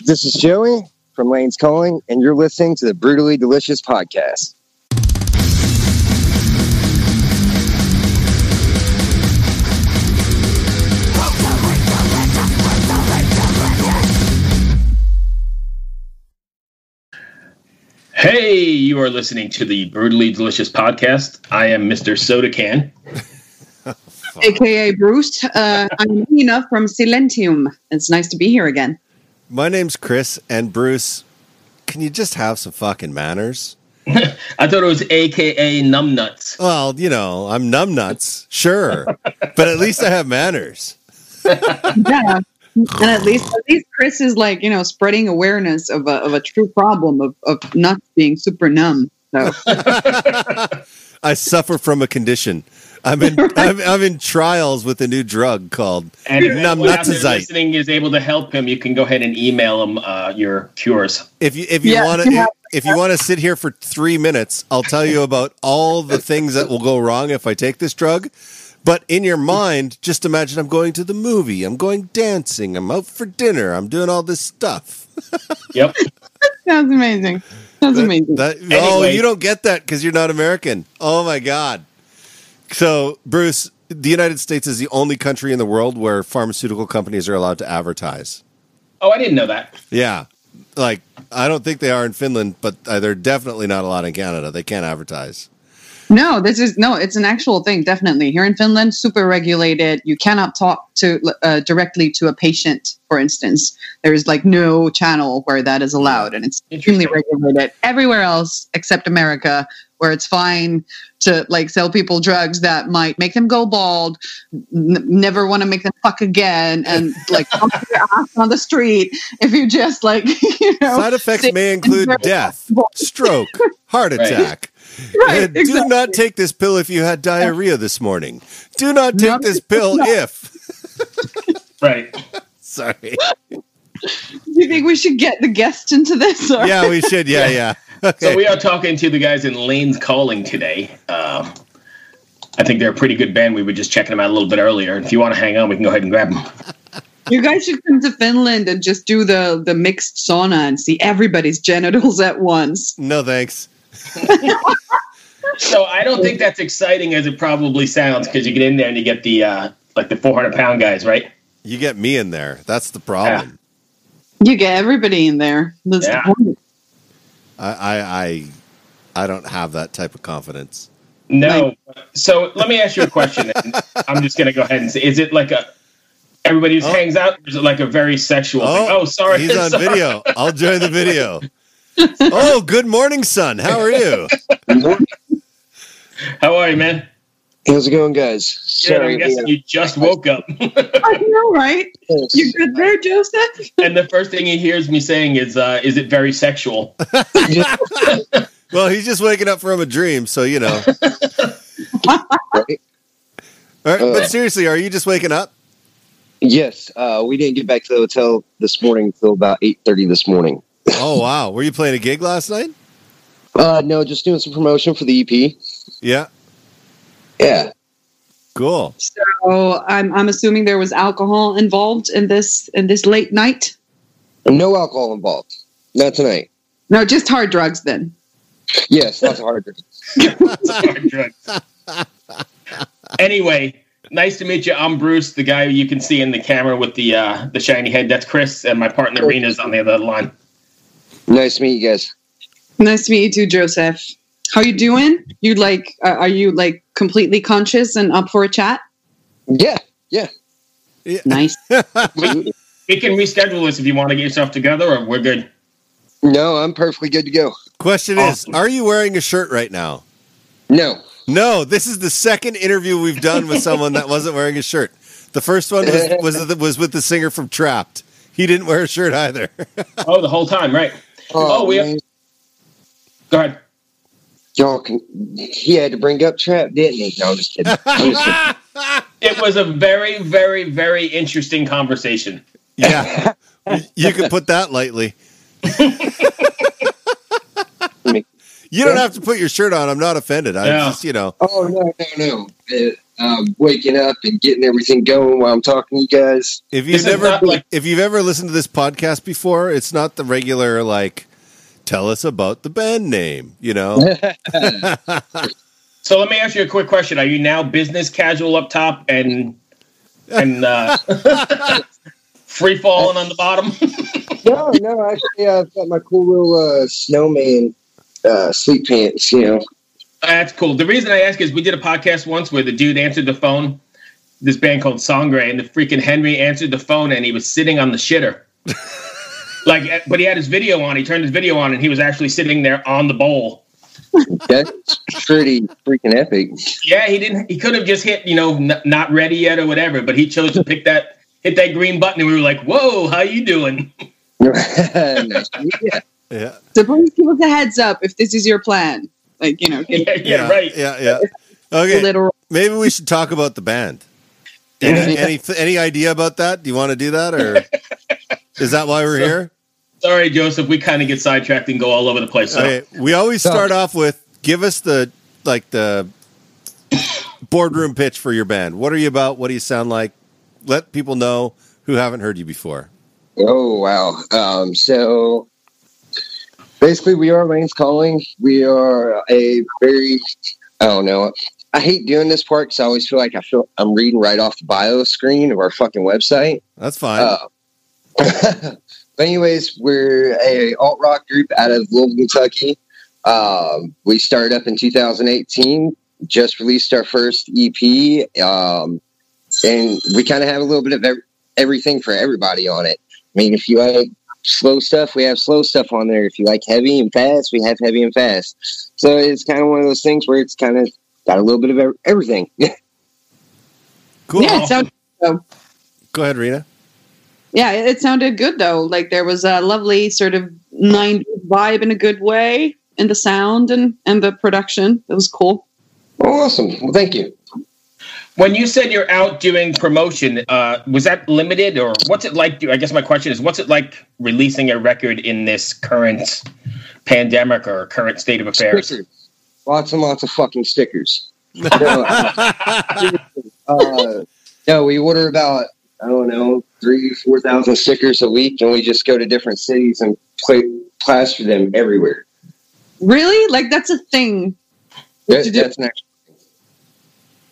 This is Joey from Layne's Calling, and you're listening to the Brutally Delicious Podcast. Hey, you are listening to the Brutally Delicious Podcast. I am Mr. Soda Can. AKA Bruce. I'm Riina from Silentium. It's nice to be here again. My name's Kris, and Bruce, can you just have some fucking manners? I thought it was AKA Numbnuts. Well, you know, I'm numbnuts, sure, but at least I have manners. Yeah. And at least Kris is like, spreading awareness of a true problem of nuts being super numb. So I suffer from a condition. I'm in trials with a new drug called numbnutsazite. Listening is able to help him. You can go ahead and email him your cures. If you want to sit here for 3 minutes, I'll tell you about all the things that will go wrong if I take this drug. But in your mind, just imagine I'm going to the movie, I'm going dancing, I'm out for dinner, I'm doing all this stuff. Yep. Sounds amazing. Amazing. Anyway. Oh, you don't get that because you're not American. Oh, my God. So, Bruce, the United States is the only country in the world where pharmaceutical companies are allowed to advertise. Oh, I didn't know that. Yeah. Like, I don't think they are in Finland, but they're definitely not allowed in Canada. They can't advertise. No, it's an actual thing, definitely. Here in Finland, super regulated. You cannot talk to directly to a patient, for instance. There's like no channel where that is allowed, and it's extremely regulated. Everywhere else, except America, where it's fine to like sell people drugs that might make them go bald, never want to make them fuck again, and like pump your ass on the street if you just like, Side effects may include death, stroke, heart attack. Right, Do exactly. not take this pill if you had diarrhea this morning. Do not take this pill if. Right. Sorry. Do you think we should get the guest into this? Or? Yeah, we should. Yeah. Okay. So we are talking to the guys in Layne's Calling today. I think they're a pretty good band. We were just checking them out a little bit earlier. If you want to hang on, we can go ahead and grab them. You guys should come to Finland and just do the mixed sauna and see everybody's genitals at once. No, thanks. So I don't think that's exciting as it probably sounds, because you get in there and you get the 400-pound guys, right? You get me in there. That's the problem. You get everybody in there. That's the point. I don't have that type of confidence. No. So let me ask you a question. And I'm just going to go ahead and say, is it like everybody just hangs out? Or is it like a very sexual thing? Oh, sorry. He's on video. I'll join the video. Oh, good morning, son. How are you? How are you, man? How's it going, guys? Sorry, I'm guessing you just woke up. I know, right? You good there, Joseph? And the first thing he hears me saying is it very sexual? Well, he's just waking up from a dream, so you know. All right, but seriously, are you just waking up? Yes. We didn't get back to the hotel this morning until about 8:30 this morning. Oh, wow. Were you playing a gig last night? No, just doing some promotion for the EP. Yeah. Yeah. Cool. So I'm assuming there was alcohol involved in this late night? No alcohol involved. Not tonight. No, just hard drugs then. Yes, lots of hard drugs. Hard drugs. Anyway, nice to meet you. I'm Bruce, the guy you can see in the camera with the shiny head. That's Kris, and my partner Riina's on the other line. Nice to meet you guys. Nice to meet you too, Joseph. How you doing? You are you like completely conscious and up for a chat? Yeah. Nice. We can reschedule this if you want to get yourself together, or we're good. No, I'm perfectly good to go. Question is, are you wearing a shirt right now? No. No, this is the second interview we've done with someone that wasn't wearing a shirt. The first one was with the singer from Trapped. He didn't wear a shirt either. Oh, the whole time, right? Go ahead. He had to bring up Trap, didn't he? No, I'm just kidding. It was a very, very, very interesting conversation. Yeah, you can put that lightly. You don't have to put your shirt on. I'm not offended. I just, Oh, no. waking up and getting everything going while I'm talking to you guys. If you've ever listened to this podcast before, it's not the regular like, tell us about the band name, you know. So let me ask you a quick question: are you now business casual up top and free falling on the bottom? No. Actually, I've got my cool little snowman sleep pants. You know. That's cool. The reason I ask is we did a podcast once where the dude answered the phone, this band called Songray, and the freaking Henry answered the phone and he was sitting on the shitter. But he had his video on. He turned his video on and he was actually sitting there on the bowl. That's pretty freaking epic. Yeah, he could have just hit, not ready yet or whatever, but he chose to hit that green button and we were like, whoa, how you doing? Nice. Yeah. So please give us a heads up if this is your plan. Like, right. Yeah. Okay. Maybe we should talk about the band. Any idea about that? Do you want to do that, or is that why we're here? Sorry, Joseph. We kind of get sidetracked and go all over the place. So. Okay. We always start off with give us the boardroom pitch for your band. What are you about? What do you sound like? Let people know who haven't heard you before. Oh wow! So. Basically, we are Layne's Calling. We are a very, I don't know. I hate doing this part because I always feel like I'm reading right off the bio screen of our fucking website. That's fine. But anyways, we're a alt rock group out of Louisville, Kentucky. We started up in 2018. Just released our first EP, and we kind of have a little bit of everything for everybody on it. I mean, if you like slow stuff, we have slow stuff on there. If you like heavy and fast, we have heavy and fast. So it's kind of one of those things where it's kind of got a little bit of everything. Cool. Yeah, it sounds good. Go ahead, Riina. Yeah, it sounded good though. Like there was a lovely sort of 90s vibe in a good way in the sound and the production. It was cool. Awesome. Well, thank you. When you said you're out doing promotion, was that limited, or what's it like? I guess my question is, what's it like releasing a record in this current pandemic or current state of affairs? Stickers. Lots and lots of fucking stickers. No, we order about, 3,000-4,000 stickers a week, and we just go to different cities and plaster them everywhere. Really? Like that's a thing? That's next.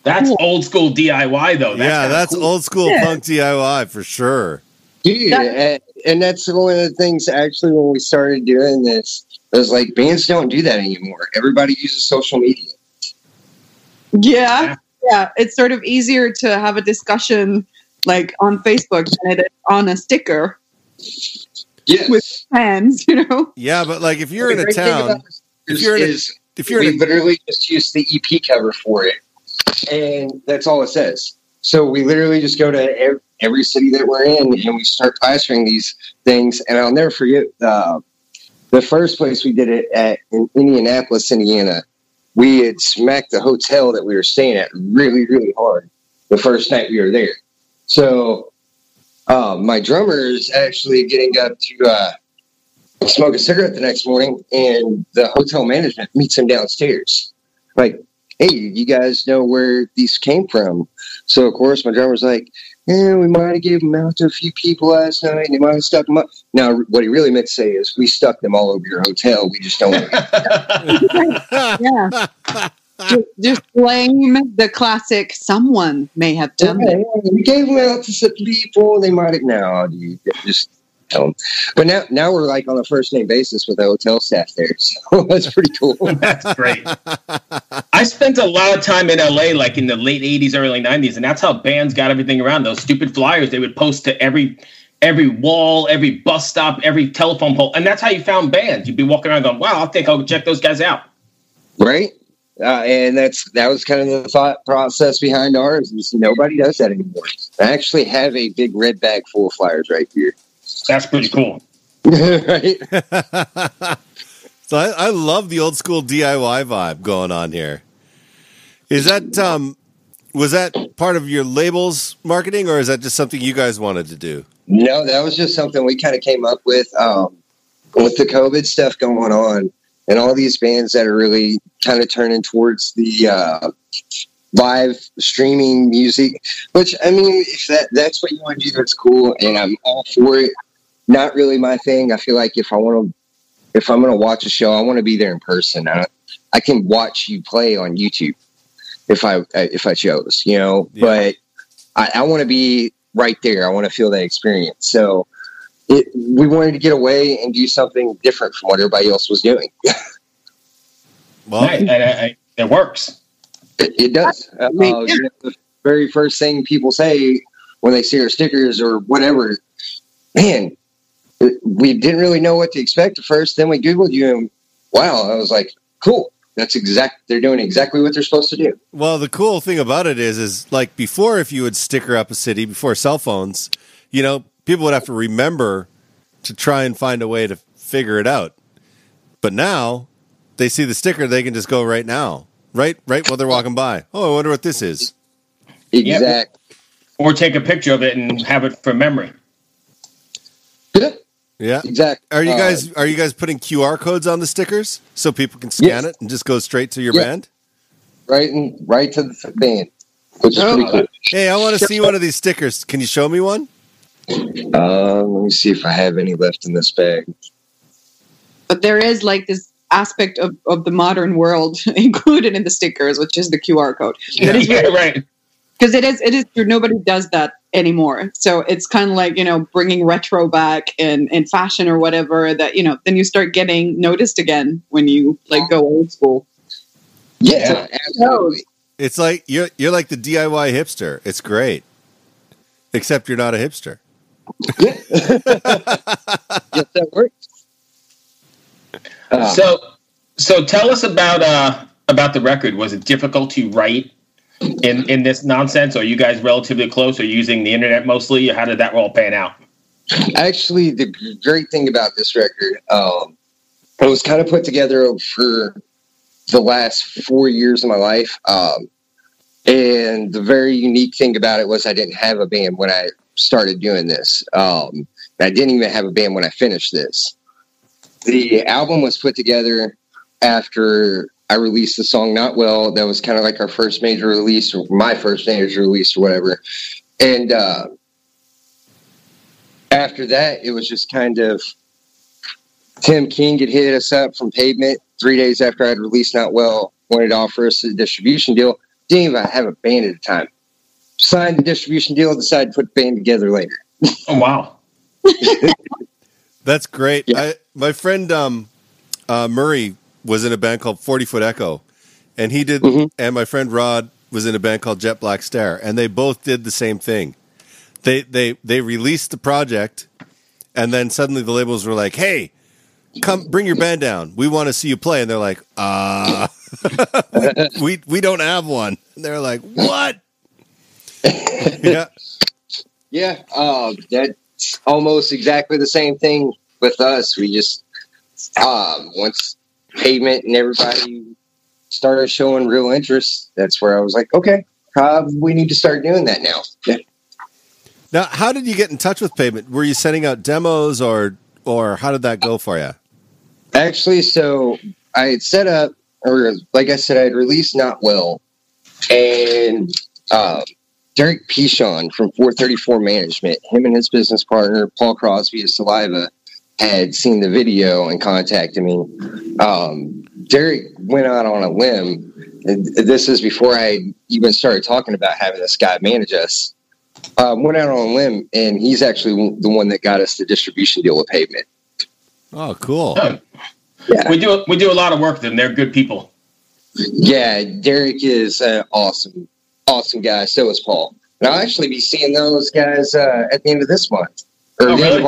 That's old school DIY, though. That's cool. old school punk DIY for sure. Dude, and that's one of the things, actually, when we started doing this, it was like, bands don't do that anymore. Everybody uses social media. Yeah. It's sort of easier to have a discussion, like, on Facebook than it is on a sticker. Yes. With fans, Yeah, but, like, if you're in a town... We literally just use the EP cover for it. And that's all it says. So we literally just go to every city that we're in and we start plastering these things. And I'll never forget the first place we did it at in Indianapolis, Indiana. We had smacked the hotel that we were staying at really, really hard the first night we were there. So my drummer is actually getting up to smoke a cigarette the next morning, and the hotel management meets him downstairs. Like, hey, you guys know where these came from? So, of course, my drummer's like, yeah, we might have gave them out to a few people last night, and they might have stuck them up. Now, what he really meant to say is, we stuck them all over your hotel. We just don't want to. Yeah. Just blame the classic, someone may have done it. Yeah, we gave them out to some people. They might have. No, dude, just tell them. But now we're like on a first name basis with the hotel staff there. So that's pretty cool. That's great. I spent a lot of time in LA, like in the late 80s, early 90s, and that's how bands got everything around. Those stupid flyers they would post to every wall, every bus stop, every telephone pole. And that's how you found bands. You'd be walking around going, wow, I think I'll check those guys out. Right. And that was kind of the thought process behind ours. Is nobody does that anymore. I actually have a big red bag full of flyers right here. That's pretty cool. Right. So I love the old school DIY vibe going on here. Is that was that part of your label's marketing, or is that just something you guys wanted to do? No, that was just something we kind of came up with the COVID stuff going on, and all these bands that are really kind of turning towards the live streaming music, which, I mean, if that's what you want to do, that's cool, and I'm all for it. Not really my thing. I feel like if I'm going to watch a show, I want to be there in person. I can watch you play on YouTube if I chose, you know, but I want to be right there. I want to feel that experience. So we wanted to get away and do something different from what everybody else was doing. Well, it works. It does. The very first thing people say when they see our stickers or whatever, man, we didn't really know what to expect at first. Then we Googled you, and wow, I was like, cool. They're doing exactly what they're supposed to do. Well, the cool thing about it is like before, if you would sticker up a city before cell phones, you know, people would have to remember to try and find a way to figure it out. But now they see the sticker, they can just go right now. Right while they're walking by. Oh, I wonder what this is. Exactly. Or take a picture of it and have it for memory. Yeah. Exactly. Are you guys putting QR codes on the stickers so people can scan it and just go straight to your band? Right to the band, which is pretty cool. Hey, I want to see one of these stickers. Can you show me one? Let me see if I have any left in this bag. But there is like this aspect of the modern world included in the stickers, which is the QR code. Right. Because it is true. Nobody does that anymore. So it's kind of like, you know, bringing retro back in fashion or whatever that, you know, then you start getting noticed again when you like go old school. Yeah, absolutely. It's like you're like the DIY hipster. It's great. Except you're not a hipster. Yes, that works. So tell us about the record. Was it difficult to write in this nonsense? Are you guys relatively close? Or using the internet mostly? How did that all pan out? Actually, the great thing about this record, it was kind of put together for the last 4 years of my life. And the very unique thing about it was I didn't have a band when I started doing this. I didn't even have a band when I finished this. The album was put together after I released the song Not Well. That was kind of like our first major release, or my first major release or whatever. And after that, it was just kind of Tim King had hit us up from Pavement 3 days after I'd released Not Well, wanted to offer us a distribution deal. Didn't even have a band at the time. Signed the distribution deal, decided to put the band together later. Oh, wow. That's great. Yeah. My friend Murray was in a band called 40 Foot Echo, and he did. And my friend Rod was in a band called Jet Black Star, and they both did the same thing. They released the project, and then suddenly the labels were like, "Hey, come bring your band down. We want to see you play." And they're like, we don't have one." And they're like, "What?" Yeah. Yeah. That's almost exactly the same thing with us. We just once Pavement and everybody started showing real interest, that's where I was like, okay, we need to start doing that now. Yeah. Now, how did you get in touch with Pavement? Were you sending out demos or how did that go for you? Actually, so I had set up, or like I said, I had released Not Well, and Derek Pichon from 434 Management, him and his business partner, Paul Crosby of Saliva, had seen the video and contacted me. Derek went out on a limb, and this is before I even started talking about having this guy manage us. Went out on a limb, and he's actually the one that got us the distribution deal with Pavement. Oh, cool. Yeah. We do a lot of work with them. They're good people. Yeah, Derek is an awesome guy. So is Paul. And I'll actually be seeing those guys at the end of this month. Really?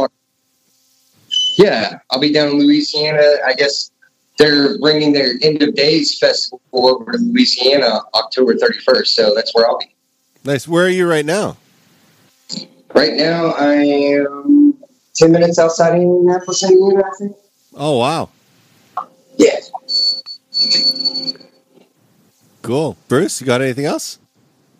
Yeah, I'll be down in Louisiana. I guess they're bringing their End of Days festival over to Louisiana October 31st. So that's where I'll be. Nice. Where are you right now? Right now, I am 10 minutes outside of Indianapolis, Indiana, I think. Oh, wow. Yeah. Cool. Bruce, you got anything else?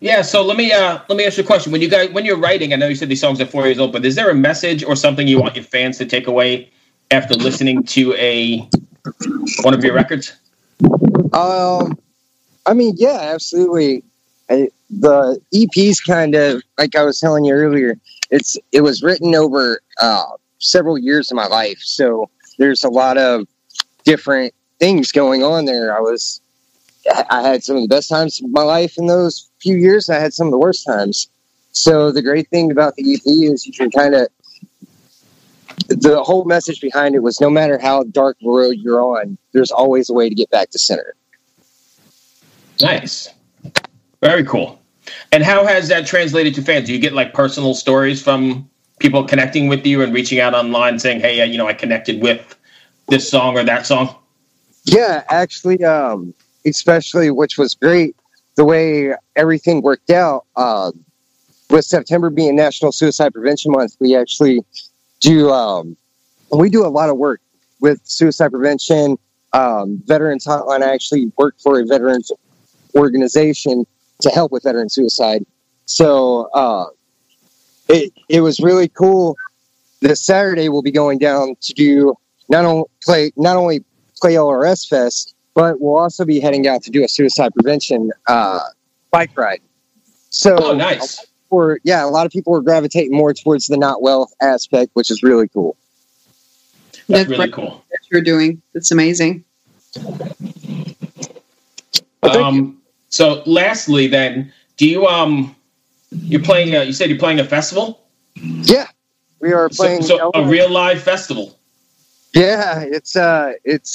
Yeah, so let me ask you a question. When you're writing, I know you said these songs are 4 years old, but is there a message or something you want your fans to take away after listening to one of your records? I mean, yeah, absolutely. The EP's kind of, like I was telling you earlier, it was written over several years of my life. So there's a lot of different things going on there. I had some of the best times of my life in those few years. I had some of the worst times. So the great thing about the EP is you can the whole message behind it was no matter how dark the road you're on, there's always a way to get back to center. Nice. Very cool. And how has that translated to fans? Do you get like personal stories from people connecting with you and reaching out online saying, hey, I connected with this song or that song? Yeah, actually, especially, which was great, the way everything worked out. With September being National Suicide Prevention Month, we actually do a lot of work with suicide prevention. Veterans Hotline, I actually work for a veterans organization to help with veteran suicide. So it was really cool. This Saturday we'll be going down to do not only play LRS Fest, but we'll also be heading out to do a suicide prevention bike ride. So nice. A lot of people are gravitating more towards the not well aspect, which is really cool. That's really cool. That you're doing. That's amazing. So lastly then, do you you're playing you said you're playing a festival? Yeah. We are playing so a real live festival. Yeah, it's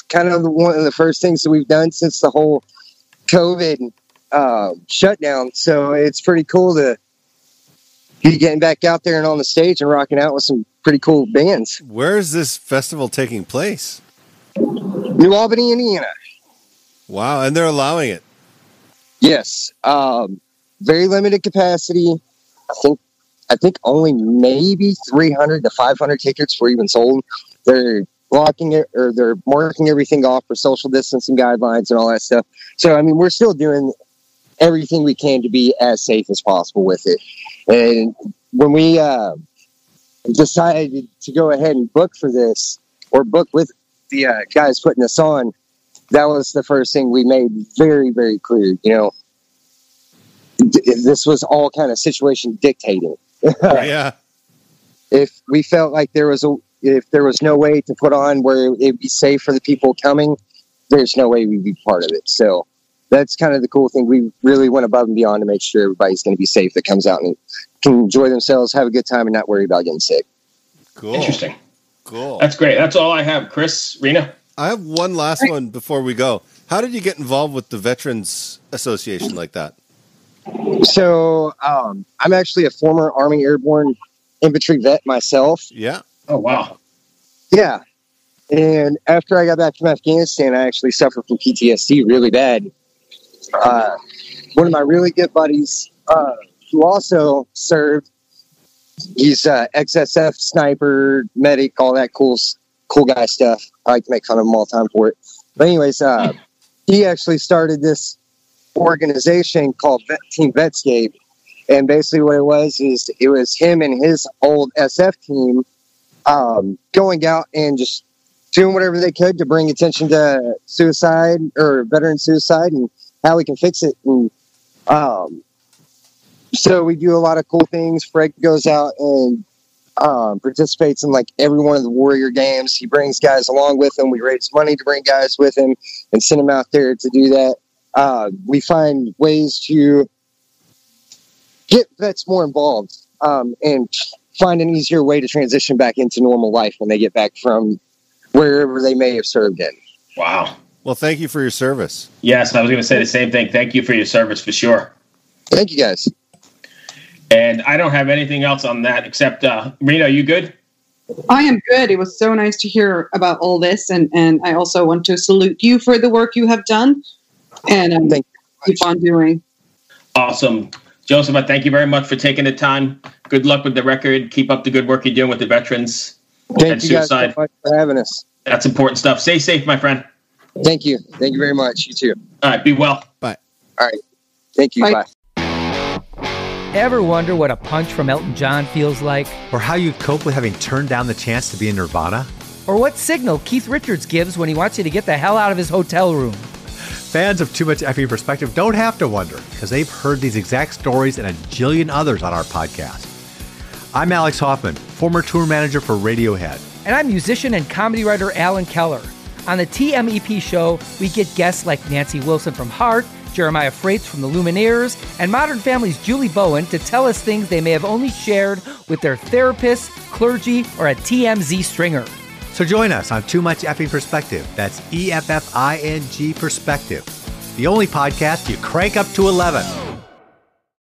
kind of one of the first things that we've done since the whole COVID shutdown. So it's pretty cool to be getting back out there and on the stage and rocking out with some pretty cool bands. Where is this festival taking place? New Albany, Indiana. Wow, and they're allowing it. Yes. Very limited capacity. I think only maybe 300 to 500 tickets were even sold. They're blocking it, or they're marking everything off for social distancing guidelines and all that stuff. So, I mean, we're still doing everything we can to be as safe as possible with it. And when we decided to go ahead and book for this, or book with the guys putting this on, that was the first thing we made very, very clear. This was all kind of situation dictating. Yeah. If we felt like there was no way to put on where it'd be safe for the people coming, there's no way we'd be part of it. So that's kind of the cool thing. We really went above and beyond to make sure everybody's going to be safe that comes out and can enjoy themselves, have a good time, and not worry about getting sick. Cool. Interesting. Cool. That's great. That's all I have. Kris, Riina? I have one last one before we go. How did you get involved with the Veterans Association like that? So I'm actually a former Army Airborne infantry vet myself. Yeah. Oh, wow. Yeah. And after I got back from Afghanistan, I actually suffered from PTSD really bad. One of my really good buddies, who also served, he's XSF sniper, medic, all that cool guy stuff. I like to make fun of him all the time for it. But anyways, he actually started this organization called Team Vetscape. And basically what it was him and his old SF team going out and just doing whatever they could to bring attention to suicide or veteran suicide and how we can fix it. And so we do a lot of cool things. Fred goes out and participates in like every one of the Warrior games. He brings guys along with him. We raise money to bring guys with him and send them out there to do that. We find ways to get vets more involved and find an easier way to transition back into normal life when they get back from wherever they may have served in. Wow. Well, thank you for your service. Yes, I was going to say the same thing. Thank you for your service for sure. Thank you, guys. And I don't have anything else on that except, Riina, are you good? I am good. It was so nice to hear about all this. And I also want to salute you for the work you have done. And keep on doing. Awesome. Joseph, I thank you very much for taking the time. Good luck with the record. Keep up the good work you're doing with the veterans. Thank you guys so much for having us. That's important stuff. Stay safe, my friend. Thank you. Thank you very much. You too. All right. Be well. Bye. All right. Thank you. Bye. Ever wonder what a punch from Elton John feels like? Or how you'd cope with having turned down the chance to be in Nirvana? Or what signal Keith Richards gives when he wants you to get the hell out of his hotel room? Fans of Too Much Effing Perspective don't have to wonder, because they've heard these exact stories and a jillion others on our podcast. I'm Alex Hoffman, former tour manager for Radiohead. And I'm musician and comedy writer Alan Keller. On the TMEP show, we get guests like Nancy Wilson from Heart, Jeremiah Freites from the Lumineers, and Modern Family's Julie Bowen to tell us things they may have only shared with their therapist, clergy, or a TMZ stringer. So join us on Too Much Effing Perspective. That's EFFING Perspective. The only podcast you crank up to 11.